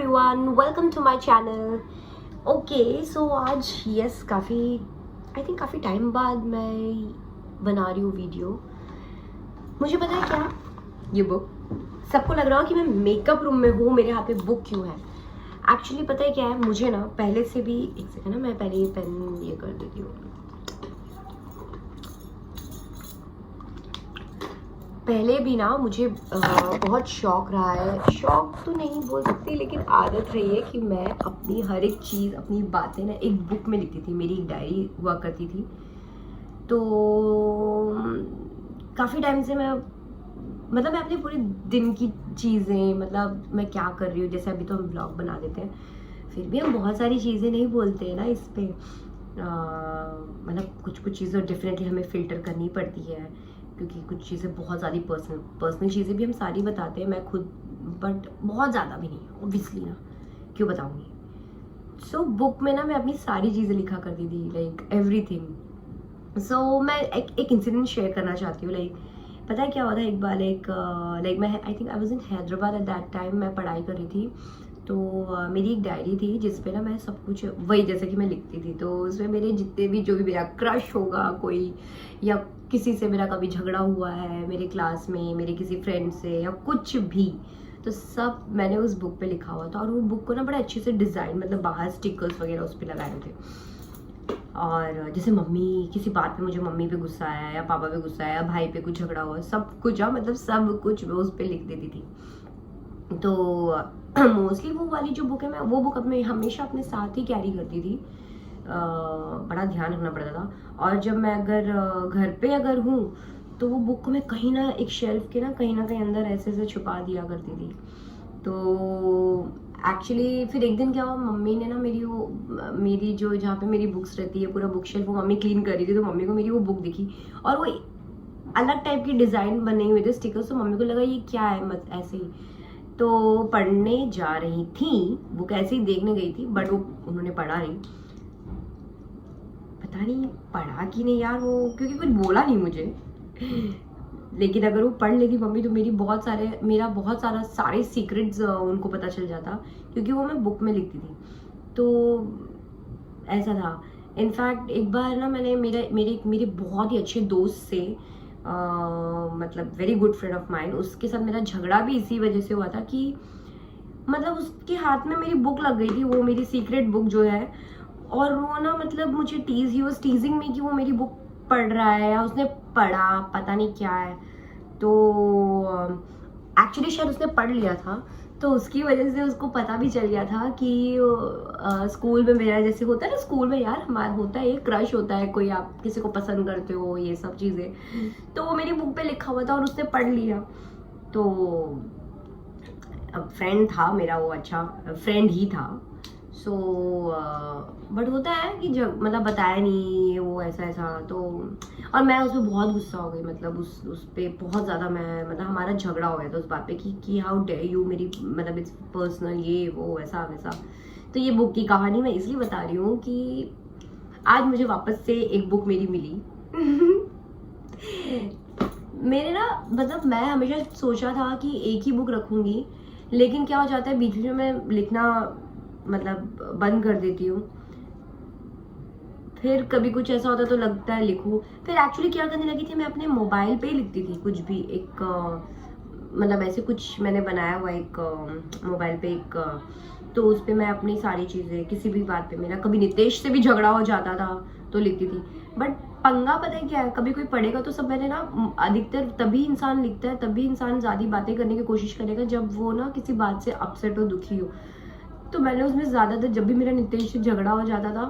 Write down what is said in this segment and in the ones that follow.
Everyone, welcome to my channel. Okay so आज काफ़ी time बाद मैं बना रही हूँ वीडियो। मुझे पता है क्या, ये बुक सबको लग रहा हो कि मैं मेकअप रूम में हूँ, मेरे हाथ में बुक क्यों है। एक्चुअली पता है क्या है, मुझे ना पहले से भी, एक सेकंड ना, मैं पहले ये पेन ये कर देती हूँ। पहले भी ना मुझे बहुत शौक रहा है, शौक तो नहीं बोल सकती लेकिन आदत रही है कि मैं अपनी हर एक चीज़, अपनी बातें ना एक बुक में लिखती थी। मेरी एक डायरी हुआ करती थी। तो काफ़ी टाइम से मैं मैं अपने पूरे दिन की चीज़ें, मतलब मैं क्या कर रही हूँ, जैसे अभी तो हम ब्लॉग बना देते हैं, फिर भी हम बहुत सारी चीज़ें नहीं बोलते हैं ना इस पर। कुछ चीज़ें डेफिनेटली हमें फ़िल्टर करनी पड़ती है, क्योंकि कुछ चीज़ें बहुत ज़्यादा पर्सनल चीज़ें भी हम सारी बताते हैं, मैं खुद, बट बहुत ज़्यादा भी नहीं ऑब्वियसली ना, क्यों बताऊँगी। सो बुक में ना मैं अपनी सारी चीज़ें लिखा करती थी, लाइक एवरीथिंग। सो मैं एक इंसिडेंट शेयर करना चाहती हूँ। पता है क्या हुआ था एक बार, मैं I think I was in Hyderabad at that time. मैं पढ़ाई कर रही थी, तो मेरी एक डायरी थी जिसपे ना मैं सब कुछ वही जैसे कि मैं लिखती थी। तो उसमें मेरे जितने भी, जो भी मेरा क्रश होगा कोई, या किसी से मेरा कभी झगड़ा हुआ है मेरे क्लास में, मेरे किसी फ्रेंड से, या कुछ भी, तो सब मैंने उस बुक पे लिखा हुआ था। और वो बुक को ना बड़े अच्छे से डिज़ाइन, मतलब बाहर स्टिकर्स वगैरह उस पर लगाए हुए थे। और जैसे मम्मी, किसी बात पे मुझे मम्मी पे गुस्सा आया, या पापा पे गुस्सा आया, या भाई पे कुछ झगड़ा हुआ, सब कुछ, मतलब सब कुछ मैं उस पर लिख देती थी। तो मोस्टली वो वाली जो बुक है, मैं वो बुक अपने हमेशा अपने साथ ही कैरी करती थी। बड़ा ध्यान रखना पड़ता था। और जब मैं अगर घर पे अगर हूँ, तो वो बुक को मैं कहीं ना, एक शेल्फ के ना कहीं अंदर ऐसे से छुपा दिया करती थी। तो एक्चुअली फिर एक दिन क्या हुआ, मम्मी ने ना मेरी जो, जहाँ पे मेरी बुक्स रहती है, पूरा बुक शेल्फ वो मम्मी क्लीन कर रही थी। तो मम्मी को मेरी वो बुक दिखी, और वो अलग टाइप की डिज़ाइन बने हुए थे स्टिकर्स। तो मम्मी को लगा ये क्या है, मत ऐसे ही। तो पढ़ने जा रही थी, बुक ऐसे ही देखने गई थी, बट वो उन्होंने पढ़ा नहीं, पता नहीं पढ़ा कि नहीं यार वो, क्योंकि कुछ बोला नहीं मुझे। लेकिन अगर वो पढ़ लेती मम्मी, तो मेरा बहुत सारा सारे सीक्रेट्स उनको पता चल जाता, क्योंकि वो मैं बुक में लिखती थी। तो ऐसा था। इनफैक्ट एक बार ना मैंने मेरे बहुत ही अच्छे दोस्त से, मतलब very good friend of mind, उसके साथ मेरा झगड़ा भी इसी वजह से हुआ था कि मतलब उसके हाथ में मेरी बुक लग गई थी, वो मेरी सीक्रेट बुक जो है। और वो ना, मतलब मुझे ही वाज टीजिंग मी कि वो मेरी बुक पढ़ रहा है, या उसने पढ़ा, पता नहीं क्या है। तो एक्चुअली शायद उसने पढ़ लिया था, तो उसकी वजह से उसको पता भी चल गया था कि स्कूल में मेरा, जैसे होता है ना स्कूल में यार, हमारा होता है एक क्रश होता है, कोई आप किसी को पसंद करते हो, ये सब चीज़ें। तो वो मेरी बुक पे लिखा हुआ था और उसने पढ़ लिया। तो अब फ्रेंड था मेरा, वो अच्छा फ्रेंड ही था। सो बट होता है कि जब मतलब बताया नहीं वो ऐसा तो, और मैं उसमें बहुत गुस्सा हो गई, मतलब उस पे बहुत ज़्यादा मैं, मतलब हमारा झगड़ा हो गया था उस बात पे कि हाउ डेयर यू, मेरी मतलब इट्स पर्सनल, ये वो ऐसा वैसा। तो ये बुक की कहानी मैं इसलिए बता रही हूँ कि आज मुझे वापस से एक बुक मेरी मिली। मेरे ना, मतलब मैं हमेशा सोचा था कि एक ही बुक रखूँगी, लेकिन क्या हो जाता है बीच में मैं लिखना मतलब बंद कर देती हूँ। फिर कभी कुछ ऐसा होता तो लगता है लिखूँ। फिर एक्चुअली क्या करने लगी थी, मैं अपने मोबाइल पे ही लिखती थी कुछ भी, एक मतलब ऐसे कुछ मैंने बनाया हुआ एक मोबाइल पे एक, तो उस पर मैं अपनी सारी चीज़ें, किसी भी बात पे मेरा कभी नितेश से भी झगड़ा हो जाता था तो लिखती थी। बट पंगा पता है क्या है, कभी कोई पढ़ेगा तो सब, मैंने ना अधिकतर तभी इंसान लिखता है, तभी इंसान ज़्यादा बातें करने की कोशिश करेगा जब वो ना किसी बात से अपसेट हो, दुखी हो। तो मैंने उसमें ज़्यादातर, जब भी मेरा नितेश से झगड़ा हो जाता था,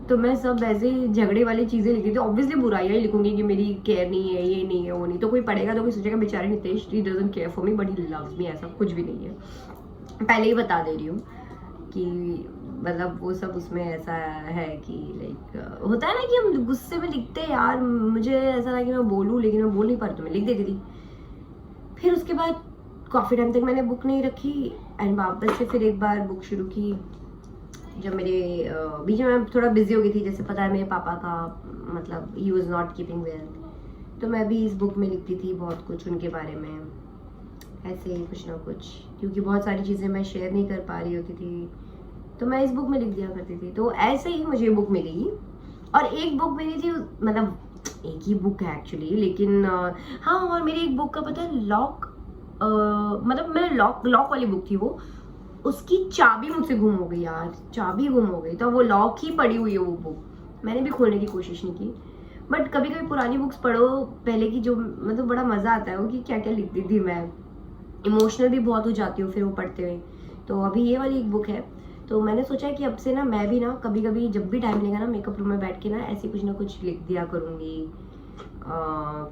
तो मैं सब ऐसे झगड़े वाली चीज़ें लिखती थी। ऑब्वियसली बुराइयाँ ही लिखूंगी कि मेरी केयर नहीं है, ये नहीं है, वो नहीं। तो कोई पढ़ेगा तो कोई सोचेगा बेचारे Nitesh, he doesn't care for me but he loves me, ऐसा कुछ भी नहीं है। पहले ही बता दे रही हूँ कि मतलब वो सब उसमें ऐसा है कि लाइक होता है ना कि हम गुस्से में लिखते हैं यार। मुझे ऐसा था कि मैं बोलूँ, लेकिन मैं बोल नहीं पा रही, तो मैं लिख देती थी। फिर उसके बाद काफ़ी टाइम तक मैंने बुक नहीं रखी, एंड वापस से फिर एक बार बुक शुरू की, जब मेरे बीच में मैं थोड़ा बिजी हो गई थी। जैसे पता है मेरे पापा का, मतलब he was not keeping well, तो मैं भी इस बुक में लिखती थी बहुत कुछ उनके बारे में। ऐसे ही कुछ ना कुछ, क्योंकि बहुत सारी चीज़ें मैं शेयर नहीं कर पा रही होती थी तो मैं इस बुक में लिख दिया करती थी। तो ऐसे ही मुझे बुक मिली। और एक बुक मेरी थी, मतलब एक ही बुक है एक्चुअली, लेकिन हाँ, और मेरी एक बुक का पता है लॉक, मतलब मेरे लॉक वाली बुक थी वो, उसकी चाबी मुझसे गुम हो गई यार, चाबी गुम हो गई, तो वो लॉक ही पड़ी हुई है वो बुक, मैंने भी खोलने की कोशिश नहीं की। बट कभी कभी पुरानी बुक्स पढ़ो पहले की, जो मतलब बड़ा मज़ा आता है वो, कि क्या क्या लिखती थी मैं, इमोशनल भी बहुत हो जाती हूँ फिर वो पढ़ते हुए। तो अभी ये वाली एक बुक है, तो मैंने सोचा कि अब से ना मैं भी ना कभी कभी जब भी टाइम मिलेगा ना मेकअप रूम में बैठ के ना ऐसे कुछ ना कुछ लिख दिया करूँगी।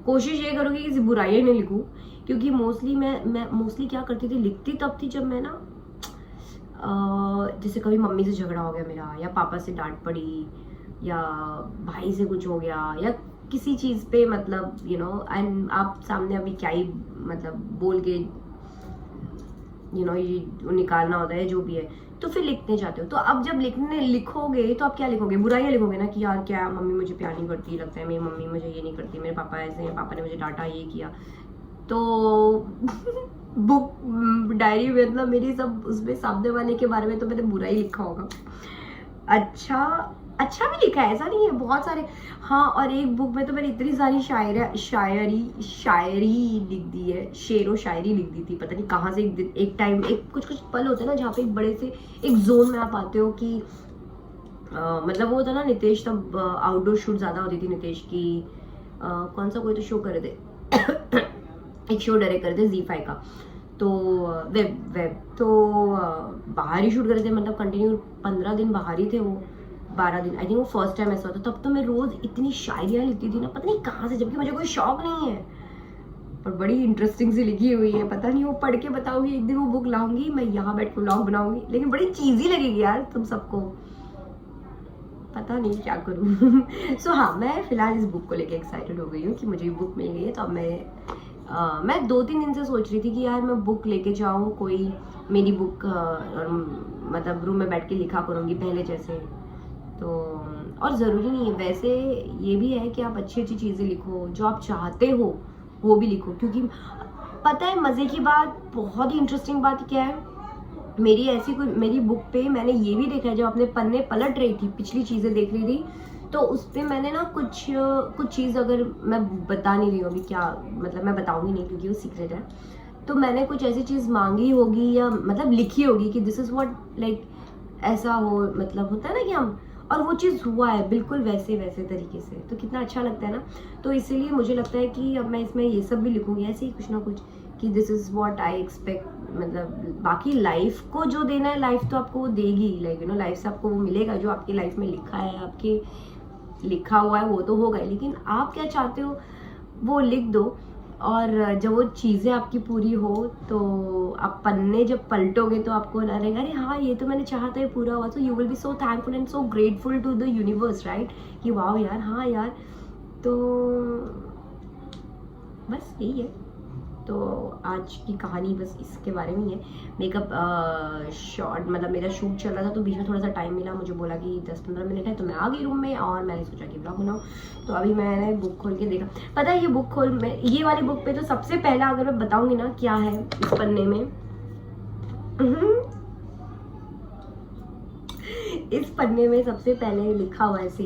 कोशिश ये करूँगी कि बुराइयाँ नहीं लिखूँ, क्योंकि मोस्टली मैं मोस्टली क्या करती थी, लिखती तब थी जब मैं ना जैसे कभी मम्मी से झगड़ा हो गया मेरा, या पापा से डांट पड़ी, या भाई से कुछ हो गया, या किसी चीज़ पे मतलब एंड आप सामने अभी क्या ही मतलब बोल के ये निकालना होता है जो भी है, तो फिर लिखने जाते हो। तो अब जब लिखोगे तो आप क्या लिखोगे, बुराइयाँ लिखोगे ना, कि यार क्या मम्मी मुझे प्यार नहीं करती, लगता है मेरी मम्मी मुझे ये नहीं करती, मेरे पापा ऐसे हैं, पापा ने मुझे डांटा, ये किया। तो बुक डायरी में मतलब मेरी सब उसमें सामने वाले के बारे में तो मैंने बुरा ही लिखा होगा, अच्छा भी लिखा है, ऐसा नहीं है, बहुत सारे। हाँ, और एक बुक में तो मैंने इतनी सारी शायरी लिख दी है, शेर व शायरी लिख दी थी, पता नहीं कहाँ से। एक टाइम, एक कुछ पल होते हैं ना जहाँ पे एक बड़े से एक जोन में आप आते हो कि मतलब वो होता ना, नितेश तब आउटडोर शूट ज़्यादा होती थी नितेश की, कौन सा कोई तो शो कर रहे थे एक शो डायरेक्ट कर रहे थे ZEE5 का, तो वेब तो बाहर ही शूट कर रहे थे, मतलब कंटिन्यू 15 दिन बाहर ही थे वो, 12 दिन, आई थिंक वो फर्स्ट टाइम ऐसा होता। तब तो मैं रोज इतनी शायरियाँ लिखती थी ना, पता नहीं कहाँ से, जबकि मुझे कोई शौक नहीं है, पर बड़ी इंटरेस्टिंग सी लिखी हुई है, पता नहीं वो पढ़ के बताऊंगी, एक दिन वो बुक लाऊंगी मैं यहाँ बैठ के व्लॉग बनाऊंगी, लेकिन बड़ी चीज़ी लगेगी यार तुम सबको, पता नहीं क्या करूँ। सो हाँ, मैं फिलहाल इस बुक को लेके एक्साइटेड हो गई हूँ कि मुझे बुक मिल गई है। तो अब मैं 2-3 दिन से सोच रही थी कि यार मैं बुक लेके जाऊँ, कोई मेरी बुक मतलब रूम में बैठ के लिखा करूँगी पहले जैसे। तो और ज़रूरी नहीं है, वैसे ये भी है कि आप अच्छी अच्छी चीज़ें लिखो, जो आप चाहते हो वो भी लिखो, क्योंकि पता है मज़े की बात, बहुत ही इंटरेस्टिंग बात क्या है, मेरी बुक पे मैंने ये भी देखा है, जब अपने पन्ने पलट रही थी, पिछली चीज़ें देख रही थी, तो उस पर मैंने ना कुछ चीज़, अगर मैं बता नहीं रही हूँ अभी क्या, मतलब मैं बताऊँगी नहीं क्योंकि वो सीक्रेट है, तो मैंने कुछ ऐसी चीज़ मांगी होगी या मतलब लिखी होगी कि दिस इज़ व्हाट लाइक ऐसा हो, मतलब होता है ना कि हम, और वो चीज़ हुआ है बिल्कुल वैसे तरीके से, तो कितना अच्छा लगता है ना। तो इसीलिए मुझे लगता है कि अब मैं इसमें ये सब भी लिखूंगी, ऐसे ही कुछ ना कुछ, कि this is what I expect, मतलब बाकी लाइफ को जो देना है लाइफ तो आपको वो देगी, लाइक लाइफ से आपको वो मिलेगा जो आपकी लाइफ में लिखा है, आपके लिखा हुआ है वो तो होगा, लेकिन आप क्या चाहते हो वो लिख दो, और जब वो चीज़ें आपकी पूरी हो तो आप पन्ने जब पलटोगे तो आपको लगेगा अरे हाँ ये तो मैंने चाहा था ये पूरा हुआ, तो you will be so thankful and so grateful to the universe, right, कि वाह यार, हाँ यार। तो बस यही है, तो आज की कहानी बस इसके बारे में ही है। मेकअप शॉर्ट, मतलब मेरा शूट चल रहा था तो बीच में थोड़ा सा टाइम मिला, मुझे बोला कि 10-15 मिनट है, तो मैं आ गई रूम में और मैंने सोचा कि ब्लॉग बनाऊँ। तो अभी मैंने बुक खोल के देखा, पता है ये वाली बुक पे तो सबसे पहला अगर मैं बताऊँगी ना क्या है इस पन्ने में, इस पन्ने में सबसे पहले लिखा हुआ है, ऐसे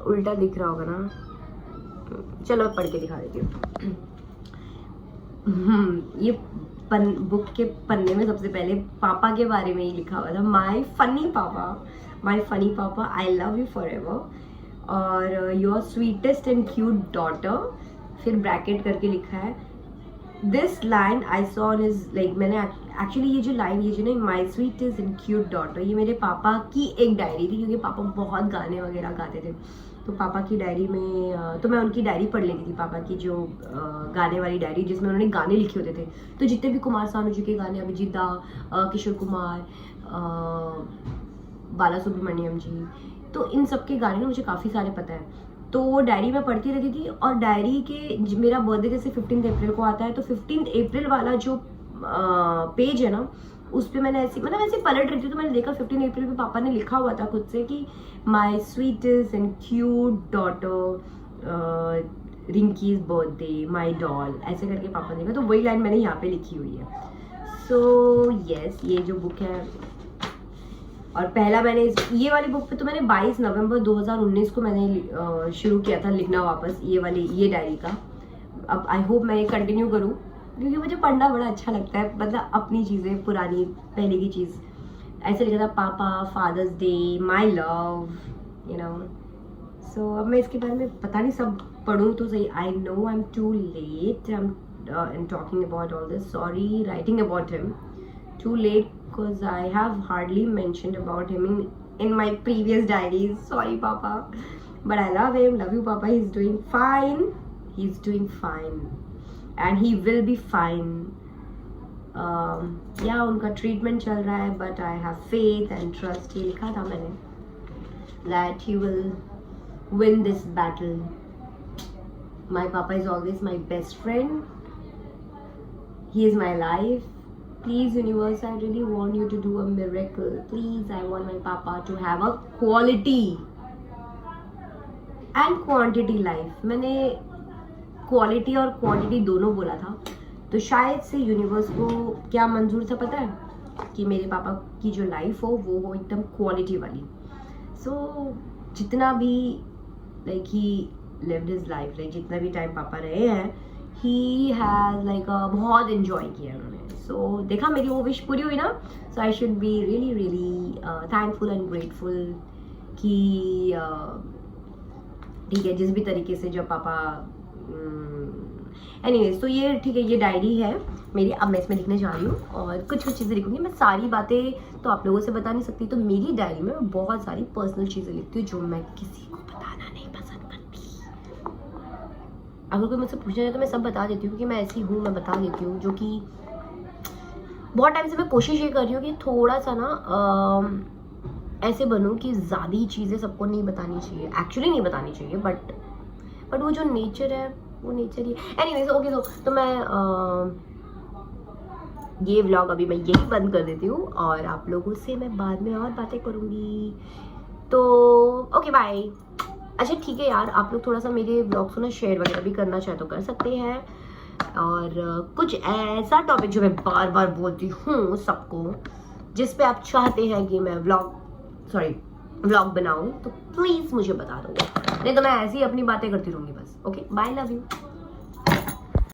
उल्टा दिख रहा होगा ना, चलो पढ़ के दिखा देती हूँ। ये बुक के पन्ने में सबसे पहले पापा के बारे में ही लिखा हुआ था, my funny papa, I love you forever, और your sweetest and cute daughter, फिर ब्रैकेट करके लिखा है this line I saw on his, like मैंने एक्चुअली ये जो ना my sweetest and cute daughter, ये मेरे पापा की एक डायरी थी, क्योंकि पापा बहुत गाने वगैरह गाते थे, तो पापा की डायरी में तो मैं उनकी डायरी पढ़ लेती थी, पापा की जो गाने वाली डायरी जिसमें उन्होंने गाने लिखे होते थे, तो जितने भी कुमार सानू जी के गाने, अभिजीत दा, किशोर कुमार, बाला सुब्रमण्यम जी, तो इन सब के गाने ना मुझे काफ़ी सारे पता है, तो वो डायरी में पढ़ती रहती थी। और डायरी के मेरा बर्थडे जैसे 15 अप्रैल को आता है, तो 15 अप्रैल वाला जो पेज है ना, उस पर मैंने ऐसे पलट रही थी, तो मैंने देखा 15 अप्रैल पे पापा ने लिखा हुआ था खुद से कि my sweetest and cute daughter, Rinky's birthday, my doll, ऐसे करके पापा ने कहा, तो वही लाइन मैंने यहाँ पे लिखी हुई है। सो यस, ये जो बुक है, और पहला मैंने ये वाली बुक पे तो मैंने 22 नवंबर 2019 को मैंने शुरू किया था लिखना वापस ये डायरी का। अब आई होप मैं ये कंटिन्यू करूँ, क्योंकि मुझे पढ़ना बड़ा अच्छा लगता है, मतलब अपनी चीज़ें, पुरानी पहले की चीज़। ऐसे लिखा था papa, father's day, my love, you know. So अब मैं इसके बारे में पता नहीं सब पढ़ूँ तो सही। I know I am too late, I am talking about all this, sorry writing about him, too late because I have hardly mentioned about him in my previous diaries. Sorry, Papa. But I love him. Love you, Papa. He's doing fine. He's doing fine. And he will be fine. Yeah, उनका treatment चल रहा है, but I have faith and trust. ये लिखा था मैंने, that he will win this battle. My Papa is always my best friend. He is my life. Please universe, I really want you to do a miracle. Please, I want my papa to have a quality and quantity life. मैंने quality और quantity दोनों बोला था, तो शायद से universe को क्या मंजूर था पता है, कि मेरे पापा की जो लाइफ हो वो हो एकदम क्वालिटी वाली। सो जितना भी like he lived his life, like जितना भी टाइम पापा रहे हैं, ही हैज़ लाइक बहुत इन्जॉय किया उन्होंने। सो देखा मेरी वो विश पूरी हुई ना। So I should be really really thankful and grateful कि ठीक है, जिस भी तरीके से जब पापा एनीवेज। तो ये ठीक है, ये डायरी है मेरी। अब मैं इसमें लिखने जा रही हूँ और कुछ कुछ चीज़ें लिखूंगी। मैं सारी बातें तो आप लोगों से बता नहीं सकती, तो मेरी डायरी में मैं बहुत सारी पर्सनल चीज़ें लिखती हूँ जो मैं किसी को बताना नहीं पसंद करती। अगर कोई मुझसे पूछना है तो मैं सब बता देती हूँ, क्योंकि मैं ऐसी हूँ, मैं बता देती हूँ। जो कि बहुत टाइम से मैं कोशिश ये कर रही हूँ कि थोड़ा सा ना ऐसे बनूँ कि ज़्यादा चीज़ें सबको नहीं बतानी चाहिए, एक्चुअली नहीं बतानी चाहिए, बट वो जो नेचर है वो नेचर ही। एनीवेज ओके, तो मैं ये व्लॉग अभी मैं यही बंद कर देती हूँ, और आप लोगों से मैं बाद में और बातें करूँगी। तो ओके बाय। अच्छा ठीक है यार, आप लोग थोड़ा सा मेरे व्लॉग्स को ना शेयर वगैरह भी करना चाहे तो कर सकते हैं। और कुछ ऐसा टॉपिक जो मैं बार बार बोलती हूँ सबको, जिस पे आप चाहते हैं कि मैं व्लॉग बनाऊँ, तो प्लीज़ मुझे बता दो, नहीं तो मैं ऐसे ही अपनी बातें करती रहूँगी बस। Okay bye, love you.